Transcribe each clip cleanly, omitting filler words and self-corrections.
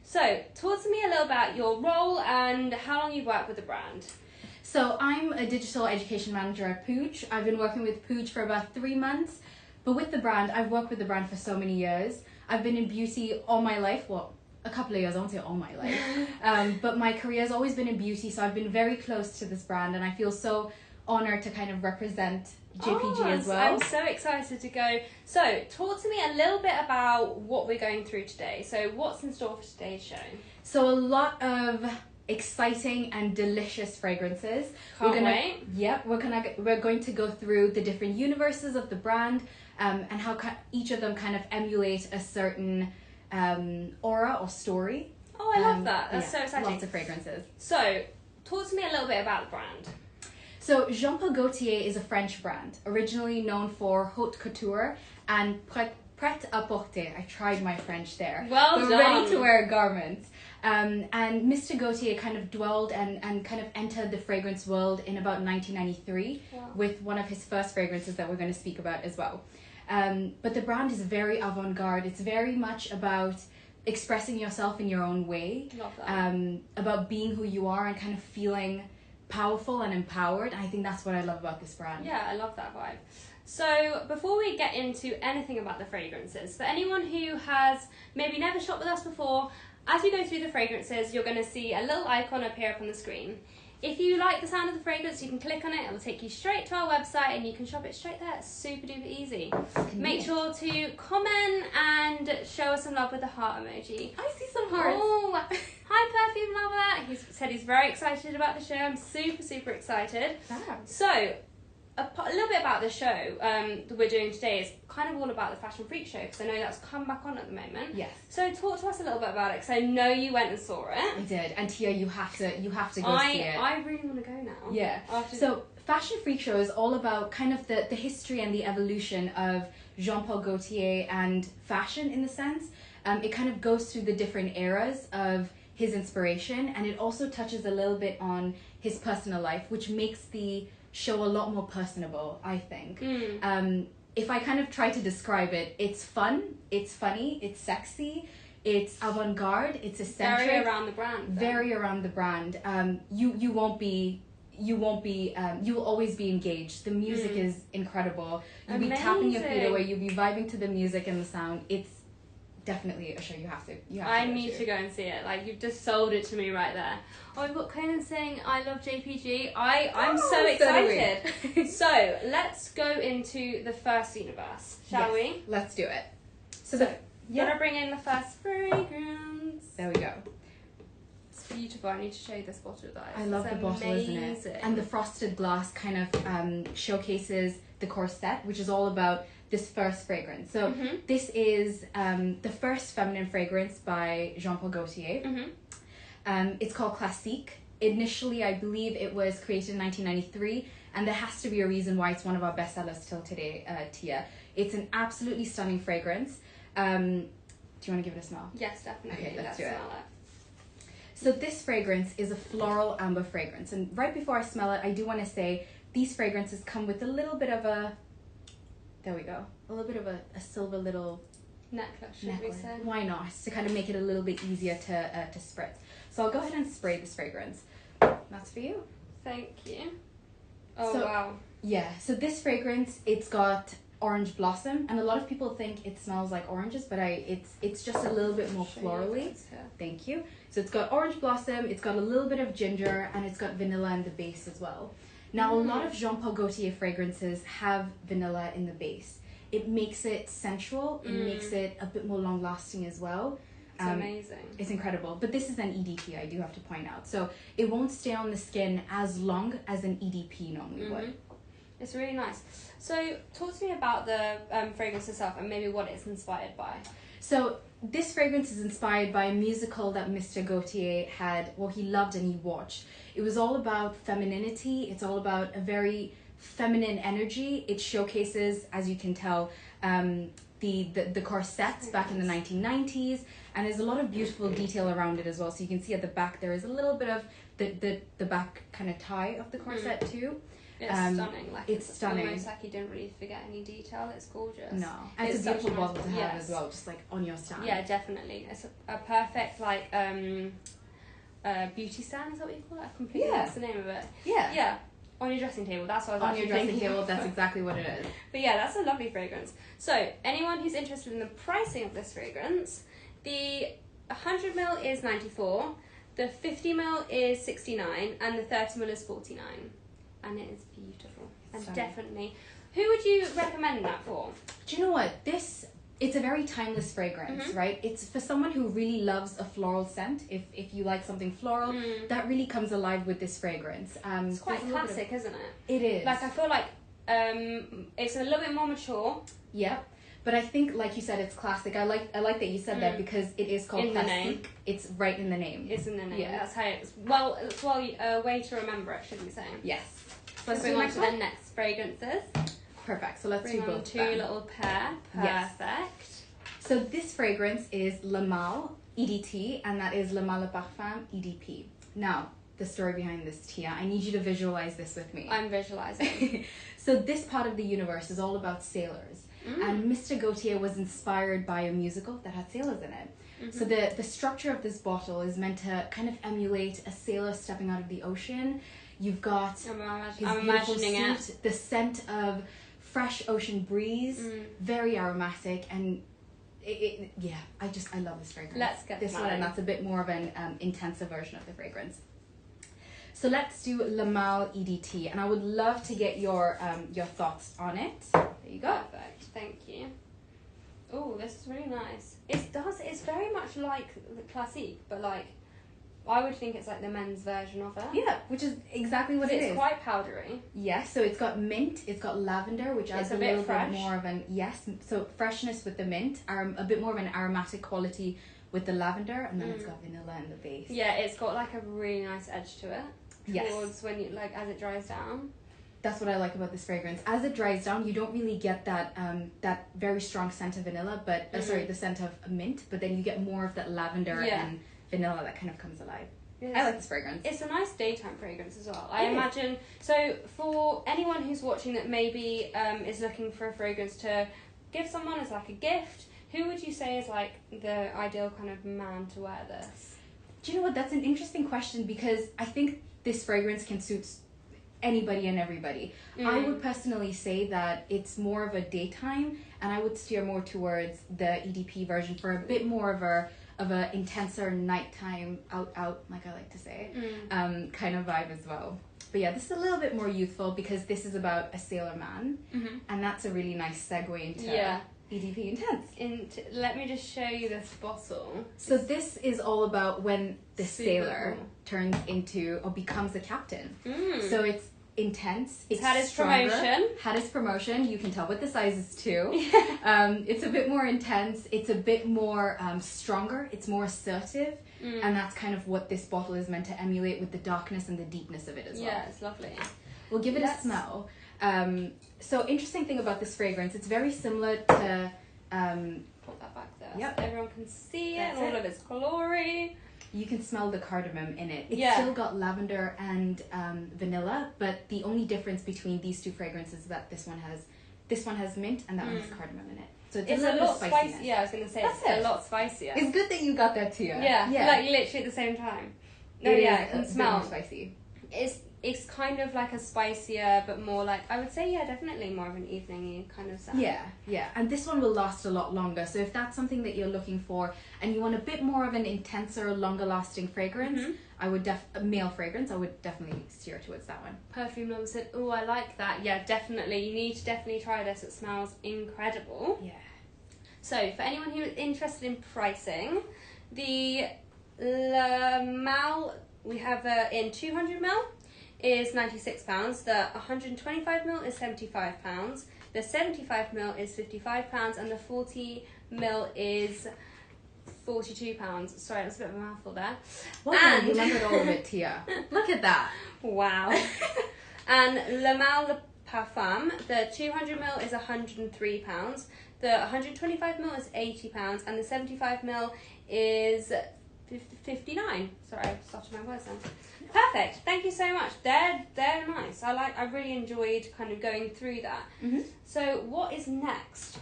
So, talk to me a little about your role and how long you've worked with the brand. So I'm a digital education manager at Pooch. I've been working with Pooch for about 3 months, but with the brand, I've worked with the brand for so many years. I've been in beauty all my life, well, a couple of years, I won't say all my life, but my career has always been in beauty, so I've been very close to this brand, and I feel so honoured to kind of represent JPG as well. I'm so excited to go. So, talk to me a little bit about what we're going through today. So, what's in store for today's show? So a lot of exciting and delicious fragrances. Can't wait. Yep, we're going to go through the different universes of the brand, and how each of them kind of emulate a certain aura or story. Oh, I love that. That's so exciting. Lots of fragrances. So, talk to me a little bit about the brand. So Paul-Gaultier is a French brand, originally known for haute couture and prêt-à-porter. I tried my French there. Well done. Ready-to-wear garments. And Mr. Gaultier kind of dwelled and kind of entered the fragrance world in about 1993 with one of his first fragrances that we're going to speak about as well. But the brand is very avant-garde. It's very much about expressing yourself in your own way. Love that. About being who you are and kind of feeling powerful and empowered. I think that's what I love about this brand. Yeah, I love that vibe. So before we get into anything about the fragrances, for anyone who has maybe never shopped with us before, as we go through the fragrances, you're going to see a little icon appear up on the screen. If you like the sound of the fragrance, you can click on it. It will take you straight to our website and you can shop it straight there. It's super duper easy. Make sure to comment and show us some love with the heart emoji. I see some hearts. Oh, hi Perfume Lover. He said he's very excited about the show. I'm super, super excited. So, a little bit about the show that we're doing today is kind of all about the Fashion Freak show, because I know that's come back on at the moment. Yes. So talk to us a little bit about it, because I know you went and saw it. I did, and Tia, you have to go see it. I really want to go now. Yeah. So Fashion Freak show is all about kind of the history and the evolution of Jean-Paul Gaultier and fashion in the sense. It kind of goes through the different eras of his inspiration, and it also touches a little bit on his personal life, which makes the show a lot more personable, I think. If I kind of try to describe it, it's fun, it's funny, it's sexy, it's avant-garde, it's eccentric. Very around the brand. Very around the brand. You will always be engaged. The music is incredible. You'll be tapping your feet away, you'll be vibing to the music and the sound. It's definitely a show you have to I need to go and see it. Like, you've just sold it to me right there. Oh, we've got Conan saying I love JPG. I'm so excited. So let's go into the first universe, shall we? Let's do it. Gonna bring in the first fragrance. There we go. It's beautiful. I need to show you this bottle, guys. I love the bottle, isn't it? And the frosted glass kind of showcases the corset, which is all about this first fragrance. So this is the first feminine fragrance by Jean-Paul Gaultier. It's called Classique. Initially, I believe it was created in 1993, and there has to be a reason why it's one of our bestsellers till today, Tia. It's an absolutely stunning fragrance. Do you want to give it a smell? Yes, definitely. Okay, let's do it. So this fragrance is a floral amber fragrance, and right before I smell it, I do want to say these fragrances come with a little bit of a, there we go, a little bit of a silver little necklace, should we say? Why not? To kind of make it a little bit easier to spritz. So I'll go ahead and spray this fragrance. That's for you. Thank you. Oh, wow. Yeah, so this fragrance, it's got orange blossom, and a lot of people think it smells like oranges, but it's just a little bit more florally. Thank you. So it's got orange blossom, it's got a little bit of ginger, and it's got vanilla in the base as well. Now, a lot of Jean-Paul Gaultier fragrances have vanilla in the base. It makes it sensual, it makes it a bit more long-lasting as well. It's amazing. It's incredible. But this is an EDP, I do have to point out. So it won't stay on the skin as long as an EDP normally would. It's really nice. So talk to me about the fragrance itself and maybe what it's inspired by. So this fragrance is inspired by a musical that Mr. Gaultier had, well, he loved and he watched. It was all about femininity. It's all about a very feminine energy. It showcases, as you can tell, the corsets back in the 1990s, and there's a lot of beautiful detail around it as well. So you can see at the back there is a little bit of the back kind of tie of the corset too. It's stunning. Like it's stunning. Almost like you didn't really forget any detail. It's gorgeous. No, and it's a beautiful bottle to have yes. as well, just like on your stand. Yeah, definitely. It's a perfect like beauty stand. Is that what you call it? I completely lost the name of it. Yeah. Yeah. On your dressing table. That's what I was on actually your dressing thinking. table. That's exactly what it is. But yeah, that's a lovely fragrance. So anyone who's interested in the pricing of this fragrance, the 100ml is 94, the 50ml is 69, and the 30ml is 49. And it is beautiful. And Stunning. definitely, who would you recommend that for? Do you know what? It's a very timeless fragrance, right? It's for someone who really loves a floral scent. If you like something floral, that really comes alive with this fragrance. It's quite classic, isn't it? It is. Like, I feel like it's a little bit more mature. Yep. But I think, like you said, it's classic. I like that you said that because it is called in the name. Classique. It's right in the name. It's in the name. Yeah. That's how it's. Well, it's a way to remember it, should we say? Yes. So let's move on to the next fragrances. Perfect. So let's Bring do on both. two little pair. Yes. Perfect. So this fragrance is Le Mal EDT, and that is Le Mal Parfum EDP. Now, the story behind this, Tia, I need you to visualize this with me. I'm visualizing. So this part of the universe is all about sailors. And Mr. Gaultier was inspired by a musical that had sailors in it. So the structure of this bottle is meant to kind of emulate a sailor stepping out of the ocean. You've got his beautiful suit, the scent of fresh ocean breeze, very aromatic, and I love this fragrance. Let's get this smelling. one, and that's a bit more of an intensive version of the fragrance. So let's do Le Mal EDT, and I would love to get your thoughts on it. There you go. Perfect. Thank you. Oh, this is really nice. It's very much like the Classique, but like I would think it's like the men's version of it. Yeah, which is exactly what it is. It's quite powdery. Yes, so it's got mint, it's got lavender, which adds a little bit more of an so freshness with the mint, a bit more of an aromatic quality with the lavender, and then it's got vanilla in the base. Yeah, it's got like a really nice edge to it. Yes. Towards when you as it dries down. That's what I like about this fragrance. As it dries down, you don't really get that very strong scent of vanilla, but the scent of mint, but then you get more of that lavender and vanilla that kind of comes alive. Yes. I like this fragrance. It's a nice daytime fragrance as well. I imagine. So for anyone who's watching that maybe is looking for a fragrance to give someone as like a gift, who would you say is like the ideal kind of man to wear this? Do you know what? That's an interesting question because I think this fragrance can suit anybody and everybody. I would personally say that it's more of a daytime, and I would steer more towards the EDP version for a bit more of a intenser nighttime out like I like to say kind of vibe as well. But yeah, this is a little bit more youthful because this is about a sailor man, and that's a really nice segue into EDP Intense. Let me just show you this bottle. So this is all about when the sailor turns into or becomes a captain. So it's intense. It's had its stronger, promotion. Had its promotion. You can tell with the sizes too. It's a bit more intense. It's a bit more stronger. It's more assertive. And that's kind of what this bottle is meant to emulate with the darkness and the deepness of it as well. Yeah, it's lovely. We'll give it a smell. So interesting thing about this fragrance, it's very similar to Put that back there so everyone can see it and all of its glory. You can smell the cardamom in it. It's still got lavender and vanilla, but the only difference between these two fragrances is that this one has mint and that one has cardamom in it. So it's a lot spicier. Yeah, I was gonna say it's a lot spicier. It's good that you got that too. Yeah, like literally at the same time. No, I can smell. More spicy. It's kind of like a spicier, but more like, I would say, definitely more of an evening-y kind of scent. Yeah. And this one will last a lot longer. So if that's something that you're looking for and you want a bit more of an intenser, longer-lasting fragrance, I would male fragrance, I would definitely steer towards that one. Perfume lover said, oh, I like that. Yeah, definitely. You need to definitely try this. It smells incredible. Yeah. So for anyone who is interested in pricing, the Le Mal we have in 200ml is £96, the 125ml is £75, the 75ml is £55, and the 40ml is £42. Sorry, that's a bit of a mouthful there. Well done, you remembered all of it, Tia. Look at that. Wow. And Le Mal Parfum, the 200ml is £103, the 125ml is £80, and the 75ml is $59. Sorry, I started my words then. Perfect. Thank you so much. They're nice. I really enjoyed kind of going through that. Mm-hmm. So what is next?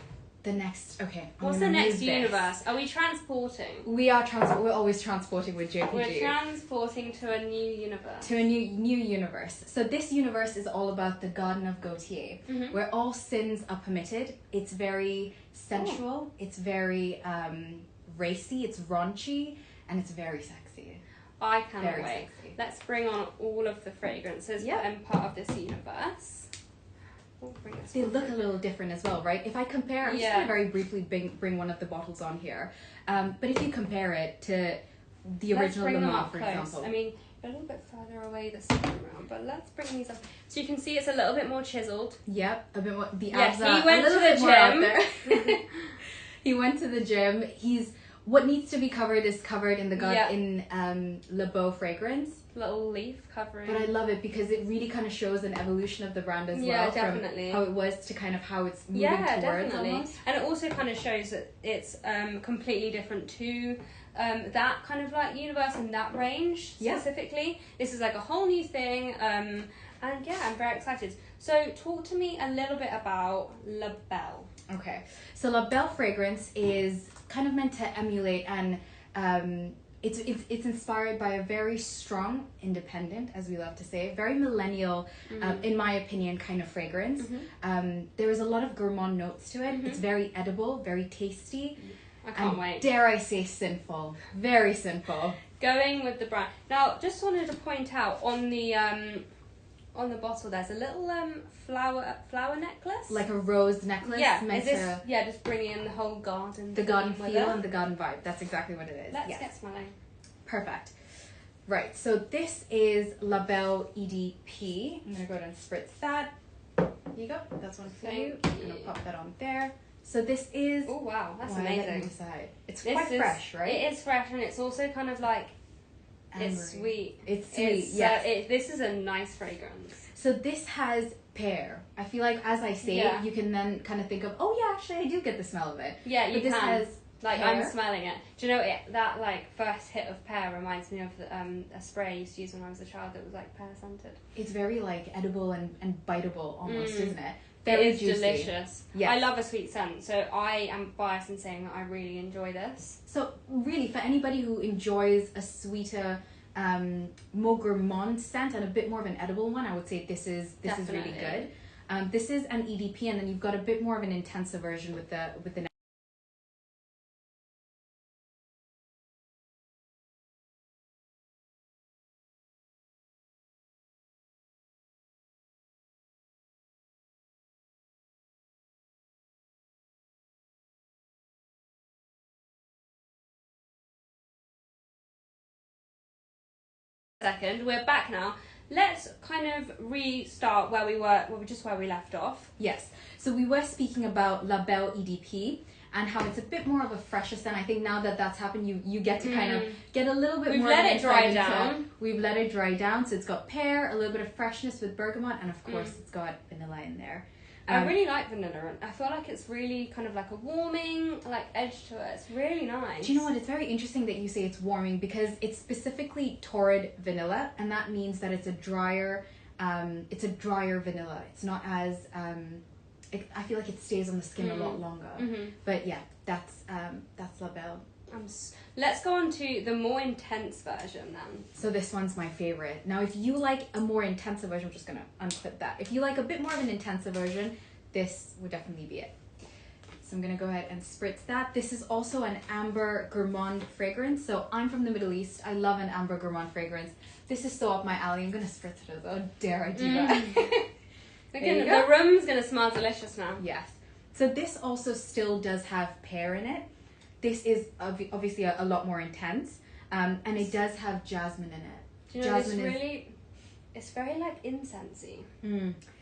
Okay. What's the next universe? Are we transporting? We are we're always transporting with JPG. We're transporting to a new universe. To a new universe. So this universe is all about the Garden of Gaultier, where all sins are permitted. It's very sensual. It's very racy. It's raunchy, and it's very sexy. I cannot Very wait. sexy. Let's bring on all of the fragrances that are part of this universe. They look a little different as well, right? If I compare, I'm just going to very briefly bring one of the bottles on here. But if you compare it to the original Le Mans, for example. I mean, a little bit further away this time around, but let's bring these up. So you can see it's a little bit more chiseled. Yep, a bit more. The abs he went a to little the bit more out gym. there. He went to the gym. What needs to be covered is covered in the in Le Beau fragrance. Little leaf covering. But I love it because it really kind of shows an evolution of the brand as well. Yeah, definitely. From how it was to kind of how it's moving towards almost. And it also kind of shows that it's completely different to that kind of like universe and that range specifically. This is like a whole new thing. And yeah, I'm very excited. So talk to me a little bit about La Belle. Okay, so La Belle fragrance is kind of meant to emulate and it's inspired by a very strong, independent, as we love to say, very millennial, in my opinion, kind of fragrance. There is a lot of gourmand notes to it. It's very edible, very tasty. I can't wait. Dare I say sinful. Very sinful. Going with the brand. Now, just wanted to point out on the bottle there's a little flower necklace. Like a rose necklace. Yeah, just bringing in the whole garden. The garden feel and the garden vibe. That's exactly what it is. Let's get smelling. Perfect. Right, so this is La Belle EDP. I'm going to go ahead and spritz that. Here you go. That's one for you. I'm going to pop that on there. So this is... Oh, wow. That's amazing. Let me decide. It's quite fresh, right? It is fresh, and it's also kind of like... Ambery. It's sweet. It's sweet, yes. This is a nice fragrance. So this has pear. I feel like as I say it, you can then kind of think of, oh yeah, actually I do get the smell of it. Yeah, you but this can. has like pear. I'm smelling it. Do you know that like first hit of pear reminds me of a spray I used to use when I was a child that was like pear scented. It's very like edible and biteable almost, isn't it? It is juicy. delicious. Yes. I love a sweet scent, so I am biased in saying that I really enjoy this. So really, for anybody who enjoys a sweeter, more gourmand scent and a bit more of an edible one, I would say this is really good. This is an EDP, and then you've got a bit more of an intensive version with the. Second, we're back now. Let's kind of restart where we left off. Yes. So we were speaking about La Belle EDP and how it's a bit more of a fresher scent. I think now that that's happened, you get to kind of get a little bit more. We've let it dry down. We've let it dry down. So it's got pear, a little bit of freshness with bergamot, and of course it's got vanilla in there. I really like vanilla. I feel like it's really kind of like a warming like edge to it. It's really nice. Do you know what? It's very interesting that you say it's warming because it's specifically torrid vanilla, and that means that it's a drier vanilla. It's not as I feel like it stays on the skin a lot longer. But yeah, that's La Belle. Let's go on to the more intense version then. So this one's my favorite. Now, if you like a more intensive version, I'm just going to unclip that. If you like a bit more of an intensive version, this would definitely be it. So I'm going to go ahead and spritz that. This is also an amber gourmand fragrance. So I'm from the Middle East. I love an amber gourmand fragrance. This is so up my alley. I'm going to spritz it as well. Oh, dare I do that? The room's going to smell delicious now. Yes. So this also still does have pear in it. This is obviously a lot more intense, and it does have jasmine in it. Do you know, jasmine it's very like incensey.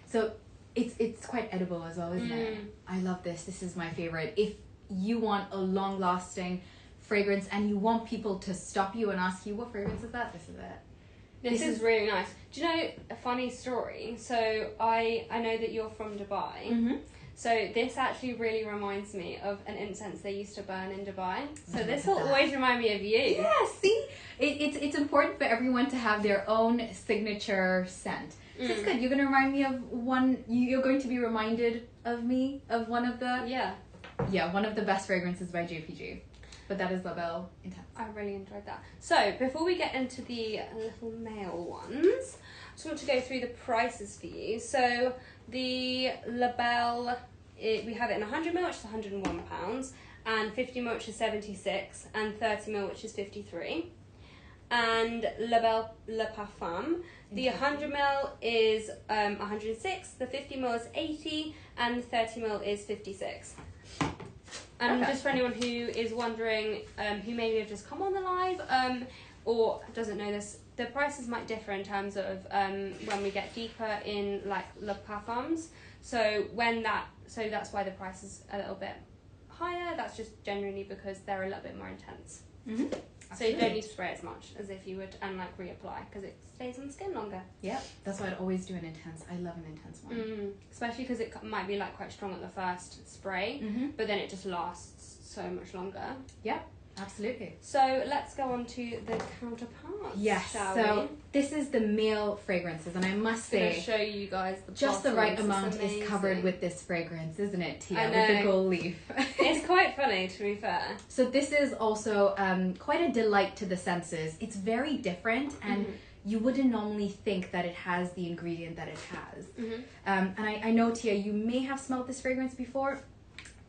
So it's quite edible as well, isn't it? I love this. This is my favorite. If you want a long-lasting fragrance and you want people to stop you and ask you, what fragrance is that? This is it. This is really nice. Do you know a funny story? So I know that you're from Dubai. So this actually really reminds me of an incense they used to burn in Dubai. So this Look will at that. always remind me of you. Yeah, see? It's important for everyone to have their own signature scent. So it's good. You're going to remind me of one, you're going to be reminded of me, of one of the... Yeah, one of the best fragrances by JPG. But that is La Belle Intense. I really enjoyed that. So before we get into the little male ones, I just want to go through the prices for you. So the La Belle, we have it in 100ml, which is £101, and 50ml, which is 76, and 30ml, which is 53. And La Belle Le Parfum, the 100ml is 106, the 50ml is 80, and the 30ml is 56. And just for anyone who is wondering, who maybe have just come on the live, or doesn't know this, the prices might differ in terms of when we get deeper in like Le Parfums. So that's why the price is a little bit higher. That's just generally because they're a little bit more intense. Mm-hmm. So you don't need to spray as much as if you would, and like reapply, because it stays on the skin longer. Yeah, that's why I'd always do an intense. I love an intense one. Especially because it might be like quite strong at the first spray, but then it just lasts so much longer. Yeah, absolutely. So let's go on to the counterparts. Yes. Shall So we? this is the male fragrances, and I must I'm gonna say, show you guys the just the bottles. right It's amount is amazing. covered with this fragrance, isn't it, Tia? I With the know. gold leaf. It's quite funny, to be fair. So this is also quite a delight to the senses. It's very different, and you wouldn't normally think that it has the ingredient that it has. And I know, Tia, you may have smelled this fragrance before,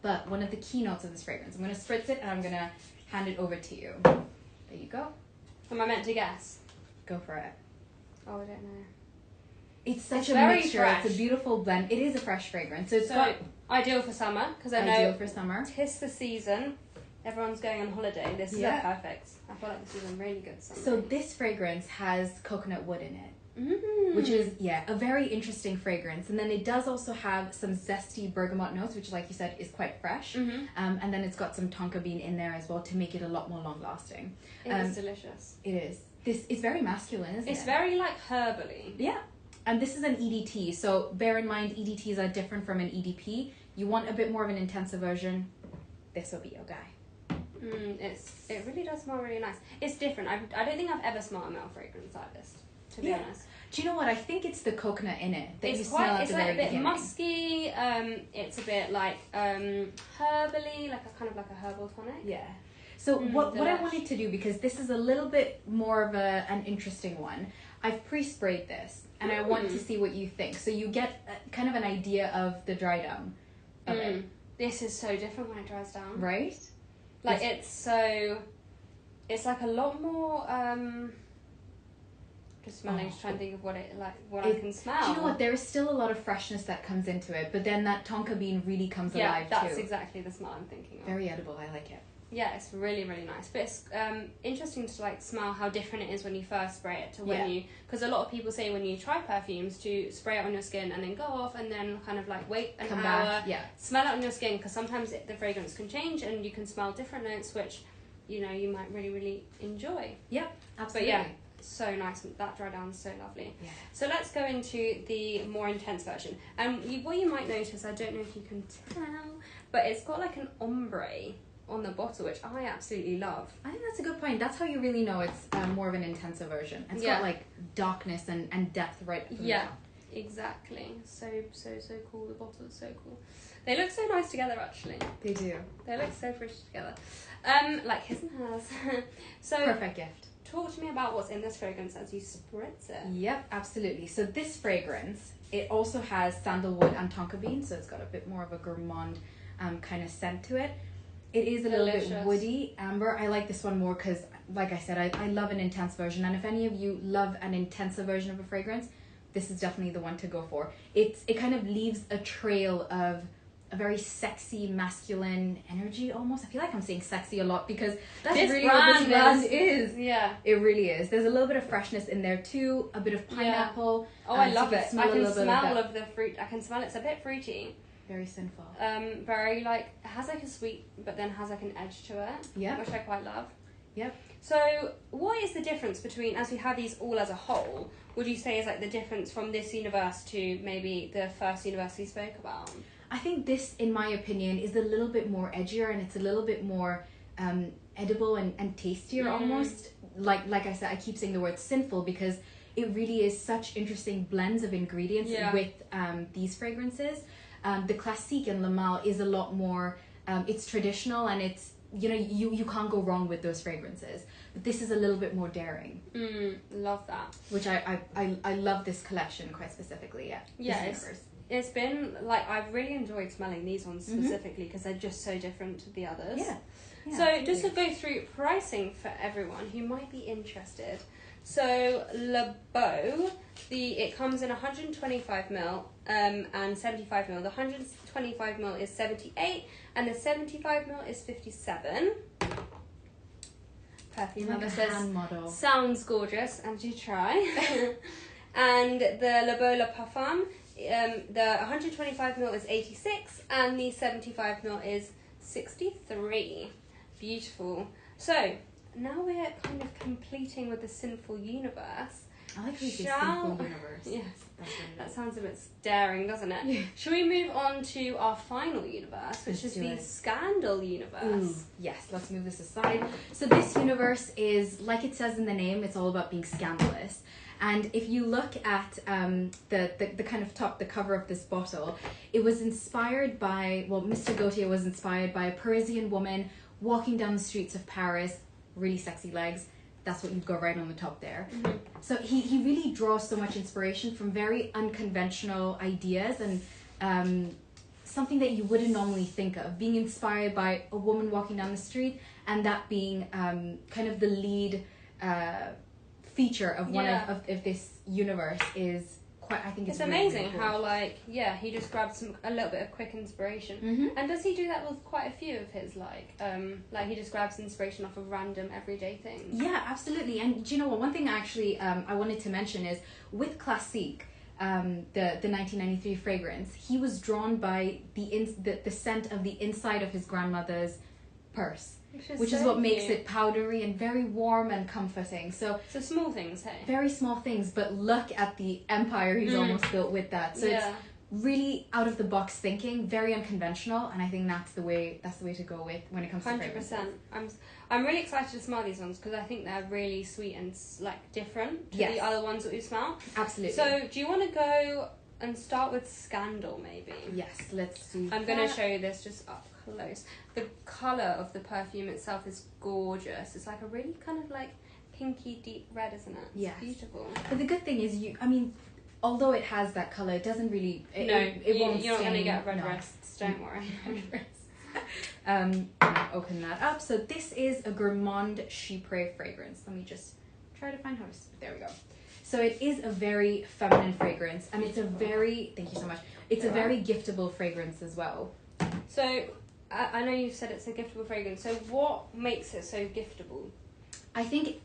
but one of the keynotes of this fragrance, I'm going to spritz it and I'm going to hand it over to you. There you go. Am I meant to guess? Go for it. Oh, I don't know. It's such It's a very mixture. fresh. It's a beautiful blend. It is a fresh fragrance. So it's So got ideal for summer, because I ideal know for summer. tis the season. Everyone's going on holiday. This is Yeah. perfect. I feel like this is a really good summer. So this fragrance has coconut wood in it, Mm-hmm. which is, a very interesting fragrance. And then it does also have some zesty bergamot notes, which, like you said, is quite fresh. And then it's got some tonka bean in there as well to make it a lot more long-lasting. It is delicious. It is. This is very masculine, isn't it? It's very like herbally. Yeah. And this is an EDT, so bear in mind EDTs are different from an EDP. You want a bit more of an intensive version, this will be your guy. It really does smell really nice. It's different. I don't think I've ever smelled a male fragrance like this, to be honest. Do you know what? I think it's the coconut in it that It's you quite, smell at it's the like very a bit beginning. musky. It's a bit like herbally, like a kind of like a herbal tonic. Yeah. So what I delish. wanted to do, because this is a little bit more of an interesting one, I've pre-sprayed this and I want to see what you think. So you get kind of an idea of the dry down of it. This is so different when it dries down. Right? Like it's like a lot more. Just smelling, just trying to think of what I can smell. Do you know what? There is still a lot of freshness that comes into it, but then that tonka bean really comes alive too. Yeah, that's exactly the smell I'm thinking of. Very edible. I like it. Yeah, it's really, really nice. But it's interesting to like smell how different it is when you first spray it to when you... Because a lot of people say when you try perfumes to spray it on your skin and then go off and then kind of like wait an hour, smell it on your skin, because sometimes the fragrance can change and you can smell different notes which, you know, you might really, really enjoy. Yep, absolutely. But yeah, so nice. That dry down is so lovely. Yeah. So let's go into the more intense version. And what you might notice, I don't know if you can tell, but it's got like an ombre on the bottle, which I absolutely love. I think that's a good point. That's how you really know it's more of an intensive version. It's got like darkness and depth right from the top. Exactly. So cool. The bottle is so cool. They look so nice together, actually. They do. They look so pretty together. Like his and hers. So perfect gift. Talk to me about what's in this fragrance as you spritz it. Yep, absolutely. So this fragrance, it also has sandalwood and tonka bean, so it's got a bit more of a gourmand kind of scent to it. It is a little bit woody, amber. I like this one more because, like I said, I love an intense version. And if any of you love an intensive version of a fragrance, this is definitely the one to go for. It kind of leaves a trail of a very sexy, masculine energy almost. I feel like I'm saying sexy a lot because that's this really brand what this brand is. Yeah. It really is. There's a little bit of freshness in there too, a bit of pineapple. Oh, I love so it. I can smell of the fruit. I can smell it's a bit fruity. Very sinful. Very like, it has like a sweet, but then has like an edge to it. Yeah. Which I quite love. Yep. So what is the difference between, as we have these all as a whole, would you say is like the difference from this universe to maybe the first universe we spoke about? I think this, in my opinion, is a little bit more edgier, and it's a little bit more edible and tastier almost. Like I said, I keep saying the word sinful because it really is such interesting blends of ingredients with these fragrances. The Classique and Mal is a lot more, it's traditional, and it's, you know, you can't go wrong with those fragrances. But this is a little bit more daring. Love that. Which I love this collection quite specifically, It's been, like, I've really enjoyed smelling these ones specifically because they're just so different to the others. So just to go through pricing for everyone who might be interested. So Le Beau, it comes in 125ml and 75ml. The 125ml is 78 and the 75ml is 57. Perfume like lover a says, hand model. Sounds gorgeous, and do try. And the Le Beau Le Parfum, the 125ml is 86 and the 75ml is 63. Beautiful. So now we're kind of completing with the sinful universe. I like the sinful universe. Yes, that sounds a bit daring, doesn't it? Yeah. Shall we move on to our final universe, which is the scandal universe? Yes, let's move this aside. So this universe is, like it says in the name, it's all about being scandalous. And if you look at the kind of the cover of this bottle, it was inspired by, Mr. Gaultier was inspired by a Parisian woman walking down the streets of Paris, really sexy legs. That's what you'd go right on the top there. So he really draws so much inspiration from very unconventional ideas and something that you wouldn't normally think of. Being inspired by a woman walking down the street, and that being kind of the lead feature of one of this universe is quite, I think it's really, amazing really cool. How he just grabs a little bit of quick inspiration. And does he do that with quite a few of his like he just grabs inspiration off of random everyday things? Yeah, absolutely. And do you know what, one thing actually I wanted to mention is with Classique, the 1993 fragrance, he was drawn by the scent of the inside of his grandmother's purse, which is what makes it powdery and very warm and comforting. So small things, hey? Very small things, but look at the empire he's almost built with that. So it's really out of the box thinking, very unconventional, and I think that's the way to go with when it comes to fragrances. 100%. I'm really excited to smell these ones because I think they're really sweet and like different to the other ones that we smell. Absolutely. So do you want to go and start with Scandal maybe? Yes, let's do I'm going to show you this just up close. The colour of the perfume itself is gorgeous. It's like a really kind of like pinky deep red, isn't it? It's beautiful. But the good thing is, although it has that colour, it doesn't really... It won't you're not going to get red no. wrists, don't worry. Open that up. So this is a Gourmand Chypre fragrance. Let me just try to find how to... There we go. So it is a very feminine fragrance, and it's a very... Thank you so much. It's a very giftable fragrance as well. So... I know you said it's a giftable fragrance. So what makes it so giftable? I think,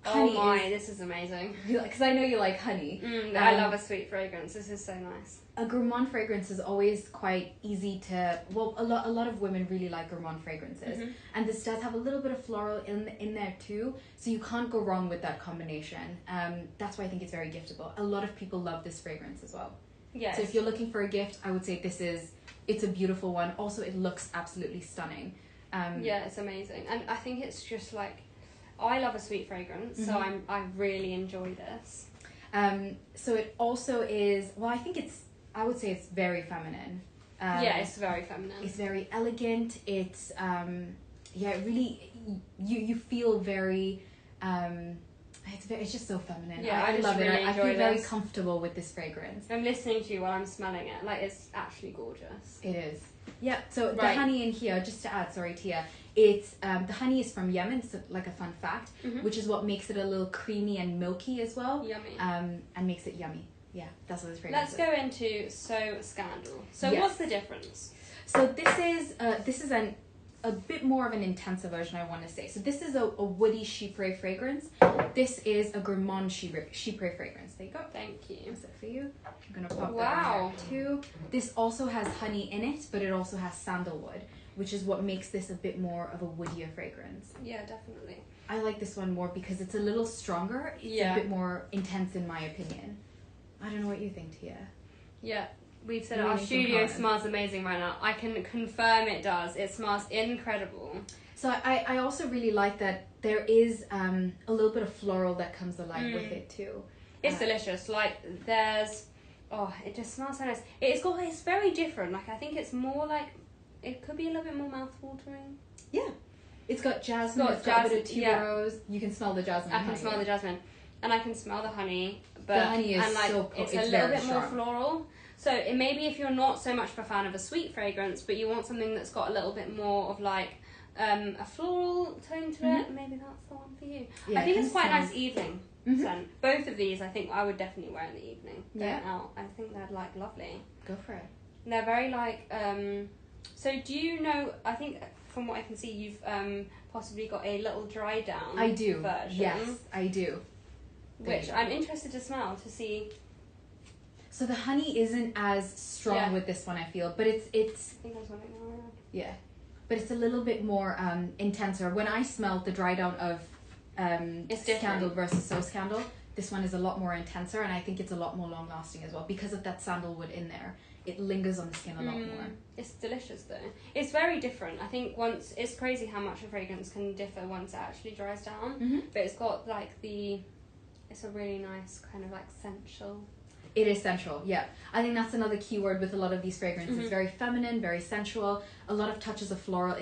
honey this is amazing. Because I know you like honey. I love a sweet fragrance. This is so nice. A gourmand fragrance is always quite easy to... a lot of women really like gourmand fragrances. And this does have a little bit of floral in there too. So you can't go wrong with that combination. That's why I think it's very giftable. A lot of people love this fragrance as well. Yes. So if you're looking for a gift, I would say it's a beautiful one. Also, it looks absolutely stunning. It's amazing. And I think it's just like, I love a sweet fragrance, so I really enjoy this. So it also is, I would say it's very feminine. It's very feminine. It's very elegant. It's, it really, you feel very, it's just so feminine. Yeah, I love really it. I feel enjoy very this. comfortable with this fragrance. I'm listening to you while I'm smelling it. Like, it's actually gorgeous. It is. Yeah, so the honey in here, just to add, sorry, Tia, it's, the honey is from Yemen, so like a fun fact, which is what makes it a little creamy and milky as well. Yummy. And makes it yummy. Yeah, that's what this fragrance Let's go into Scandal. So what's the difference? So this is a bit more of an intensive version, I want to say. So this is a woody Chypre fragrance. This is a Gourmand Chypre fragrance. There you go. Thank you. That's it for you. I'm going to pop that in there too. This also has honey in it, but it also has sandalwood, which is what makes this a bit more of a woodier fragrance. Yeah, definitely. I like this one more because it's a little stronger. It's a bit more intense in my opinion. I don't know what you think, Tia. Yeah. we've said Really our studio some smells amazing right now. I can confirm it does. It smells incredible. So I also really like that there is a little bit of floral that comes alive with it too. It's delicious. Like there's, it just smells so nice. It's very different. Like I think it's more like, it could be a little bit more mouth-watering. Yeah. It's got jasmine, it's got a bit of tuberose. You can smell the jasmine. I can smell the jasmine. And I can smell the honey. But, the honey is it's a little bit more floral. So it maybe if you're not so much of a fan of a sweet fragrance, but you want something that's got a little bit more of like a floral tone to it, maybe that's the one for you. Yeah, I think it's quite a nice evening scent. Both of these I think I would definitely wear in the evening. Yeah. Out. I think they're like lovely. Go for it. And they're very like so do you know, I think from what I can see you've possibly got a little dry down I do. version. Yes, I do. Which I'm interested to smell to see. So the honey isn't as strong with this one, I feel, but it's. I think I smell it now. Yeah, but it's a little bit more intenser. When I smelled the dry down of Scandal versus So Scandal, this one is a lot more intenser, and I think it's a lot more long lasting as well because of that sandalwood in there. It lingers on the skin a lot more. It's delicious though. It's very different. I think it's crazy how much a fragrance can differ once it actually dries down. But it's got like it's a really nice kind of like sensual. It is sensual, yeah. I think that's another key word with a lot of these fragrances. It's very feminine, very sensual. A lot of touches of floral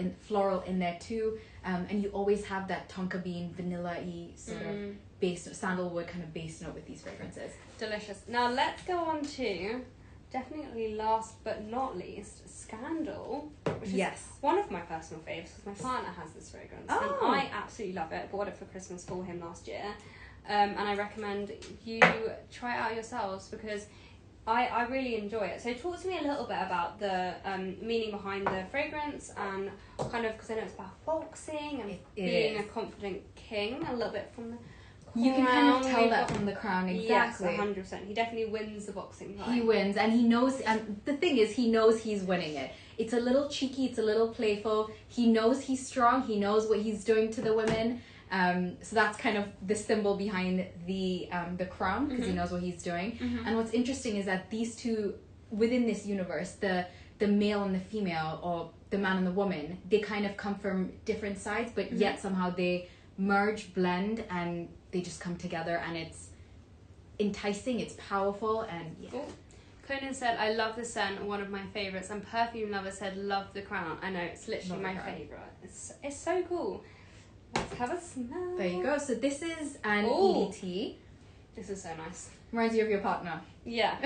in there too. And you always have that tonka bean, vanilla-y sort of base, sandalwood kind of base note with these fragrances. Delicious. Now let's go on to, definitely last but not least, Scandal, which is one of my personal faves because my partner has this fragrance and I absolutely love it. Bought it for Christmas for him last year. And I recommend you try it out yourselves because I really enjoy it. So talk to me a little bit about the meaning behind the fragrance and kind of, because I know it's about boxing and being a confident king, a little bit from the crown. You can kind of tell that from the crown, exactly. Yes, 100%. He definitely wins the boxing fight. He wins, and he knows, and the thing is, he knows he's winning it. It's a little cheeky, it's a little playful. He knows he's strong, he knows what he's doing to the women. So that's kind of the symbol behind the crown because he knows what he's doing. And what's interesting is that these two within this universe, the male and the female, or the man and the woman, they kind of come from different sides, but yet somehow they merge, blend, and they just come together, and it's enticing, it's powerful, and Conan said, I love the scent, one of my favourites, and Perfume Lover said, love the crown. I know, it's literally my favourite. It's so cool. Let's have a smell. There you go. So this is an EDT. This is so nice. Reminds you of your partner. Yeah.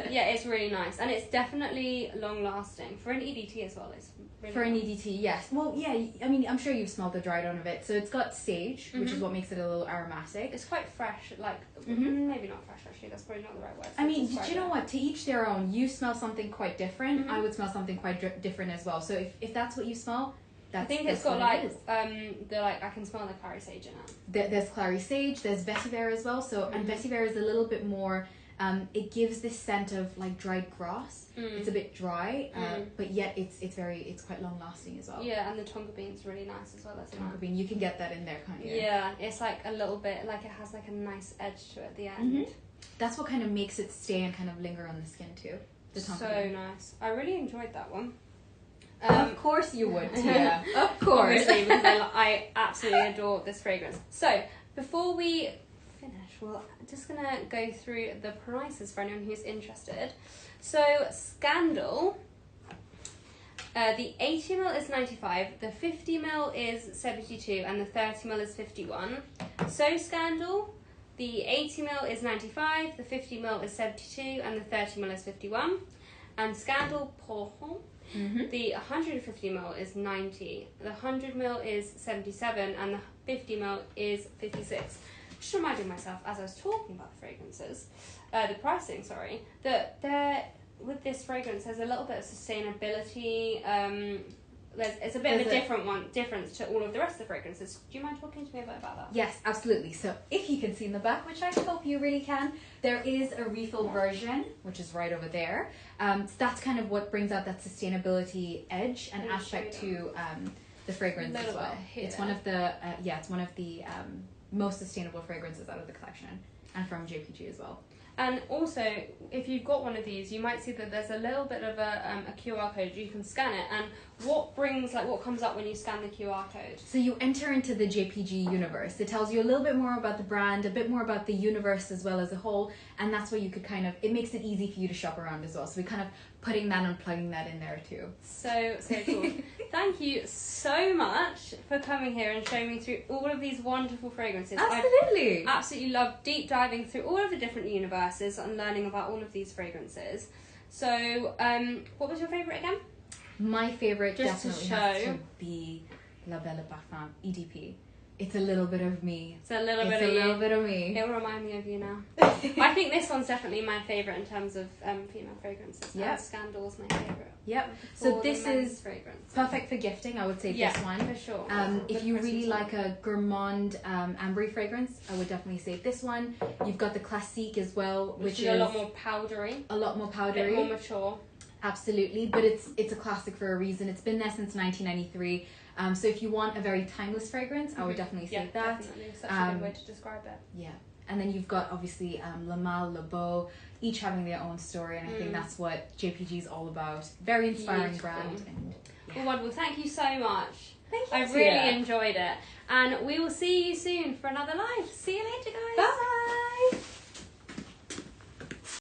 Yeah, it's really nice. And it's definitely long lasting. For an EDT as well. It's really For an EDT, yes. Well, yeah, I mean, I'm sure you've smelled the dry down of it. So it's got sage, which is what makes it a little aromatic. It's quite fresh, like, maybe not fresh actually, that's probably not the right word. I mean, do you know what? To each their own. You smell something quite different. I would smell something quite different as well. So if that's what you smell, I think it's got like I can smell the clary sage in it. There's clary sage, there's vetiver as well. So and vetiver is a little bit more. It gives this scent of like dried grass. It's a bit dry, but yet it's quite long lasting as well. Yeah, and the tonka bean's really nice as well. That's tonka bean, you can get that in there, can't you? Yeah, it's like a little bit like it has like a nice edge to it at the end. That's what kind of makes it stay and kind of linger on the skin too. The tonka bean. Nice. I really enjoyed that one. Of course you would, yeah. Of course. Obviously, because I absolutely adore this fragrance. So, before we finish, I'm just going to go through the prices for anyone who's interested. So, Scandal, the 80ml is 95, the 50ml is 72, and the 30ml is 51. So, Scandal, the 80ml is 95, the 50ml is 72, and the 30ml is 51. And Scandal Paul, the 150ml is 90, the 100ml is 77, and the 50ml is 56. Just reminding myself as I was talking about the fragrances, the pricing, sorry, that with this fragrance there's a little bit of sustainability. It's a bit of a difference to all of the rest of the fragrances. Do you mind talking to me a bit about that? Yes, absolutely. So if you can see in the back, which I hope you really can, there is a refill version, which is right over there. So that's kind of what brings out that sustainability edge and aspect to the fragrance as well. It's one of the most sustainable fragrances out of the collection, and from JPG as well. And also, if you've got one of these, you might see that there's a little bit of a QR code. You can scan it, and what comes up when you scan the QR code? So you enter into the JPG universe. It tells you a little bit more about the brand, a bit more about the universe as well as a whole, and that's where you could it makes it easy for you to shop around as well. So we're kind of putting that and plugging that in there too. So cool. Thank you so much for coming here and showing me through all of these wonderful fragrances. Absolutely. I absolutely love deep diving through all of the different universes and learning about all of these fragrances. So, what was your favourite again? My favourite Just to definitely show. has to be La Belle Parfum EDP. It's a little bit of me. It's a little bit of me. It will remind me of you now. I think this one's definitely my favourite in terms of female fragrances. Yeah. Scandal's my favourite. Yep. So this is fragrance. perfect for gifting. I would say this one. For sure. If you really like a gourmand ambery fragrance, I would definitely say this one. You've got the Classique as well, which is a lot more powdery. A lot more powdery. A bit more mature. Absolutely, but it's a classic for a reason. It's been there since 1993. So if you want a very timeless fragrance, I would definitely say that. Definitely. Such a good way to describe it. Yeah. And then you've got obviously Le Mal, Le Beau, each having their own story, and I think that's what JPG is all about. Very inspiring brand. And, Well, wonderful. Thank you so much. Thank you. I really enjoyed it. And we will see you soon for another live. See you later, guys. Bye.